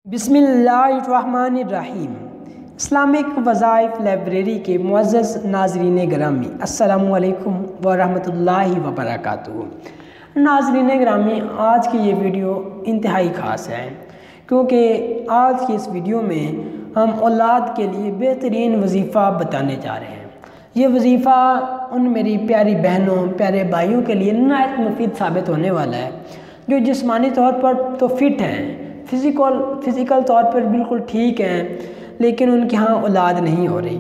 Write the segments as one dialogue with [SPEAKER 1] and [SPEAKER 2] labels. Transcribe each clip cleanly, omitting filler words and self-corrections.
[SPEAKER 1] بسم اللہ الرحمن الرحیم۔ اسلامک وظائف لائبریری کے معزز ناظرین گرامی، السلام علیکم ورحمۃ اللہ وبرکاتہ۔ ناظرین گرامی، آج کی یہ ویڈیو انتہائی خاص ہے کیونکہ آج کی اس ویڈیو میں ہم اولاد کے لیے بہترین وظیفہ بتانے جا رہے ہیں۔ یہ وظیفہ ان میری پیاری بہنوں پیارے بھائیوں کے لیے نہایت مفید ثابت ہونے والا ہے جو جسمانی طور پر تو فٹ ہیں، فزیکل طور پر بالکل ٹھیک ہیں، لیکن ان کے ہاں اولاد نہیں ہو رہی۔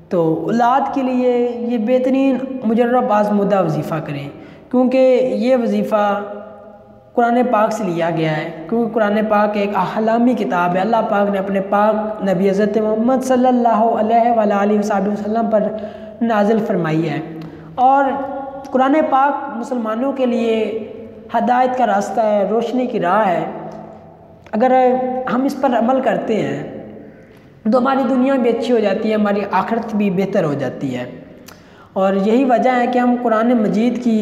[SPEAKER 1] تو اولاد کے لیے یہ بہترین مجرب آزمودہ وظیفہ کریں، کیونکہ یہ وظیفہ قرآن پاک سے لیا گیا ہے، کیونکہ قرآن پاک ایک احلامی کتاب ہے۔ اللہ پاک نے اپنے پاک نبی حضرت محمد صلی اللہ علیہ وآلہ وسلم پر نازل فرمائی ہے، اور قرآن پاک مسلمانوں کے لیے ہدایت کا راستہ ہے، روشنی کی راہ ہے۔ اگر ہم اس پر عمل کرتے ہیں تو ہماری دنیا بھی اچھی ہو جاتی ہے، ہماری آخرت بھی بہتر ہو جاتی ہے، اور یہی وجہ ہے کہ ہم قرآن مجید کی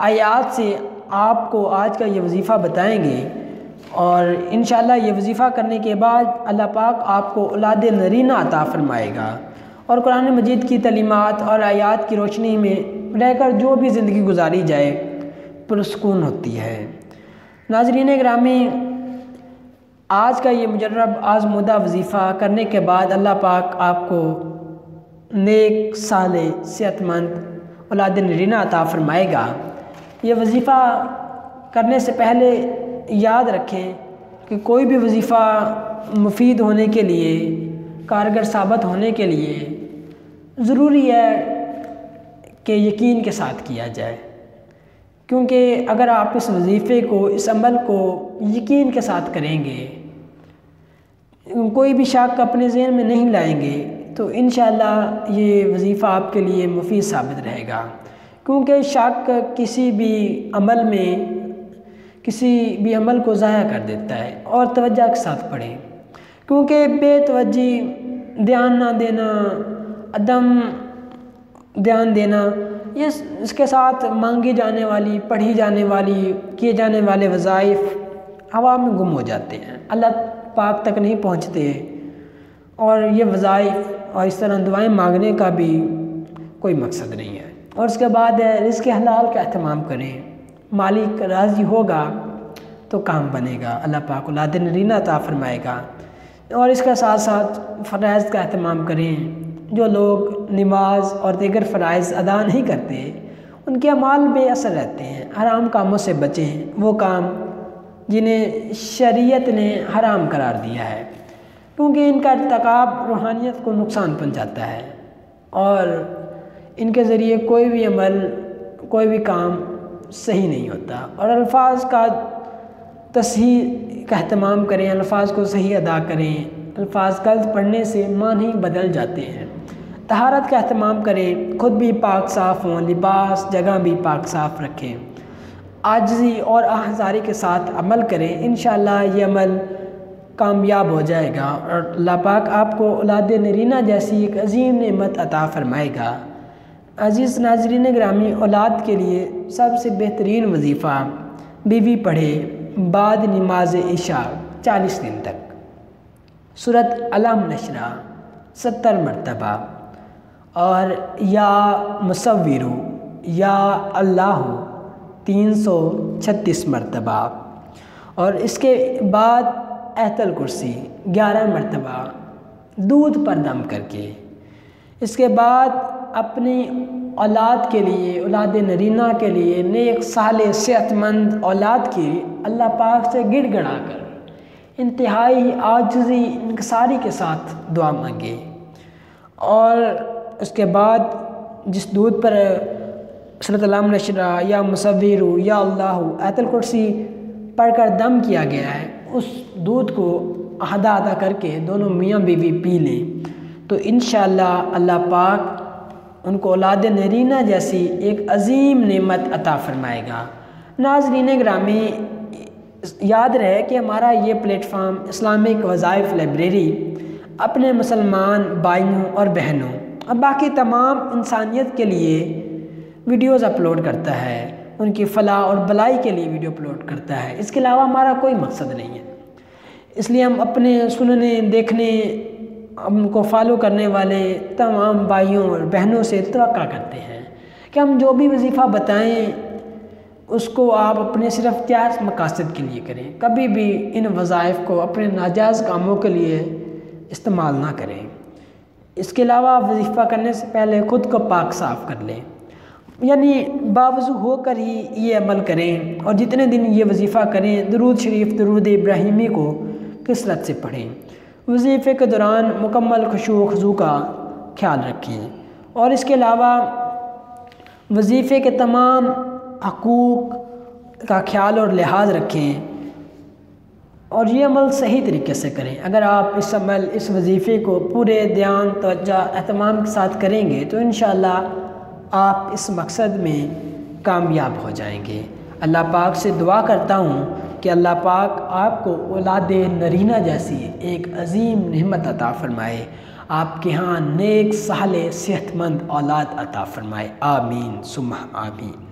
[SPEAKER 1] آیات سے آپ کو آج کا یہ وظیفہ بتائیں گے، اور انشاءاللہ یہ وظیفہ کرنے کے بعد اللہ پاک آپ کو اولاد نرینہ عطا فرمائے گا، اور قرآن مجید کی تعلیمات اور آیات کی روشنی میں رہ کر جو بھی زندگی گزاری جائے پرسکون ہوتی ہے۔ ناظرین گرامی، آج کا یہ مجرب آزمودہ وظیفہ کرنے کے بعد اللہ پاک آپ کو نیک صالح صحت مند اولاد نرینہ عطا فرمائے گا۔ یہ وظیفہ کرنے سے پہلے یاد رکھیں کہ کوئی بھی وظیفہ مفید ہونے کے لیے، کارگر ثابت ہونے کے لیے ضروری ہے کہ یقین کے ساتھ کیا جائے، کیونکہ اگر آپ اس وظیفے کو، اس عمل کو یقین کے ساتھ کریں گے، کوئی بھی شک اپنے ذہن میں نہیں لائیں گے، تو انشاءاللہ یہ وظیفہ آپ کے لیے مفید ثابت رہے گا، کیونکہ شک کسی بھی عمل کو ضائع کر دیتا ہے۔ اور توجہ کے ساتھ پڑھیں، کیونکہ بے توجہی، دھیان نہ دینا، عدم دھیان دینا، اس کے ساتھ مانگی جانے والی، پڑھی جانے والی، کیے جانے والے وظائف ہوا میں گم ہو جاتے ہیں، اللہ پاک تک نہیں پہنچتے، اور یہ وظائف اور اس طرح دعائیں مانگنے کا بھی کوئی مقصد نہیں ہے۔ اور اس کے بعد ہے رزق حلال کا اہتمام کریں، مالک راضی ہوگا تو کام بنے گا، اللہ پاک اولاد نرینہ عطا فرمائے گا۔ اور اس کے ساتھ ساتھ فرائض کا اہتمام کریں۔ جو لوگ نماز اور دیگر فرائض ادا نہیں کرتے، ان کے اعمال بے اثر رہتے ہیں۔ حرام کاموں سے بچیں، وہ کام جنہیں شریعت نے حرام قرار دیا ہے، کیونکہ ان کا ارتکاب روحانیت کو نقصان پہنچاتا ہے، اور ان کے ذریعے کوئی بھی عمل، کوئی بھی کام صحیح نہیں ہوتا۔ اور الفاظ کا تصحیح کا اہتمام کریں، الفاظ کو صحیح ادا کریں، الفاظ غلط پڑھنے سے معنی بدل جاتے ہیں۔ طہارت کا اہتمام کریں، خود بھی پاک صاف ہوں، لباس جگہ بھی پاک صاف رکھیں، عاجزی اور آہذاری کے ساتھ عمل کریں، انشاءاللہ یہ عمل کامیاب ہو جائے گا، اور اللہ پاک آپ کو اولاد نرینہ جیسی ایک عظیم نعمت عطا فرمائے گا۔ عزیز ناظرین گرامی، اولاد کے لیے سب سے بہترین وظیفہ بیوی پڑھے بعد نماز عشاء 40 دن تک سورۃ علم نشرہ 70 مرتبہ، اور یا مصورو یا اللہ 336 مرتبہ، اور اس کے بعد آیت الکرسی 11 مرتبہ دودھ پر دم کر کے۔ اس کے بعد اپنی اولاد کے لیے، اولاد نرینہ کے لیے، نیک صالح صحت مند اولاد کی اللہ پاک سے گڑ گڑا کر انتہائی عاجزی انکساری کے ساتھ دعا مانگے، اور اس کے بعد جس دودھ پر سورۃ علم نشرہ یا مصور یا اللہ آیت الکرسی پڑھ کر دم کیا گیا ہے، اس دودھ کو ادا کر کے دونوں میاں بیوی پی لیں، تو انشاءاللہ اللہ پاک ان کو اولاد نرینہ جیسی ایک عظیم نعمت عطا فرمائے گا۔ ناظرین گرامی، یاد رہے کہ ہمارا یہ پلیٹ فارم اسلامک وظائف لائبریری اپنے مسلمان بھائیوں اور بہنوں اور باقی تمام انسانیت کے لیے ویڈیوز اپلوڈ کرتا ہے، ان کی فلاح اور بھلائی کے لیے ویڈیو اپلوڈ کرتا ہے، اس کے علاوہ ہمارا کوئی مقصد نہیں ہے۔ اس لیے ہم اپنے سننے دیکھنے ہم کو فالو کرنے والے تمام بھائیوں اور بہنوں سے توقع کرتے ہیں کہ ہم جو بھی وظیفہ بتائیں اس کو آپ اپنے صرف جائز مقاصد کے لیے کریں، کبھی بھی ان وظائف کو اپنے ناجائز کاموں کے لیے استعمال نہ کریں۔ اس کے علاوہ وظیفہ کرنے سے پہلے خود کو پاک صاف کر لیں، یعنی باوضو ہو کر ہی یہ عمل کریں، اور جتنے دن یہ وظیفہ کریں درود شریف درود ابراہیمی کو کثرت سے پڑھیں۔ وظیفے کے دوران مکمل خشوع و خضوع کا خیال رکھیں، اور اس کے علاوہ وظیفے کے تمام حقوق کا خیال اور لحاظ رکھیں، اور یہ عمل صحیح طریقے سے کریں۔ اگر آپ اس وظیفے کو پورے دھیان، توجہ، اہتمام کے ساتھ کریں گے تو انشاءاللہ آپ اس مقصد میں کامیاب ہو جائیں گے۔ اللہ پاک سے دعا کرتا ہوں کہ اللہ پاک آپ کو اولاد نرینہ جیسی ایک عظیم نعمت عطا فرمائے، آپ کے ہاں نیک صالح صحت مند اولاد عطا فرمائے، آمین ثم آمین۔